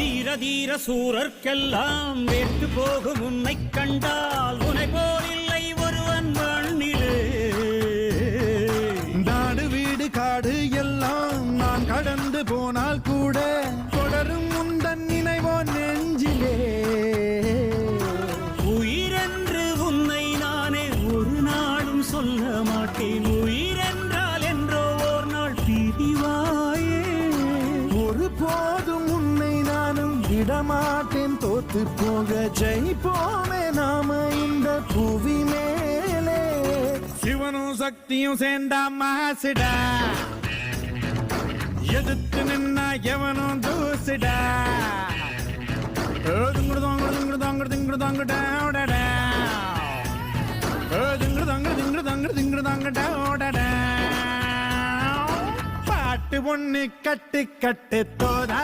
தீர தீர சூரர்க்கெல்லாம் வேட்டு போகும் உன்னை கண்டால் உனை போல் இல்லை ஒருவன் மண்ணிலே. நாடு வீடு காடு எல்லாம் நான் கடந்து போனால் கூட தொடரும் உந்தன் நினைவோ நெஞ்சிலே. உயிரென்று உன்னை நானே ஒரு நாளும் சொல்ல மாட்டேன். உயிரென்றால் என்றோ ஓர் நாள் பிரிவாயே. ஒரு போதும் உன்னை நானும் விடமாட்டேன். தோத்து போக ஜெயிப்போமே நாம இந்த புவி மேலே. சிவனும் சக்தியும் சேர்ந்தா மாசுடா, எதிர்த்து நின்னா எவனும் தூசுடா. பாட்டு ஒண்ணு கட்டு கட்டு தோதா.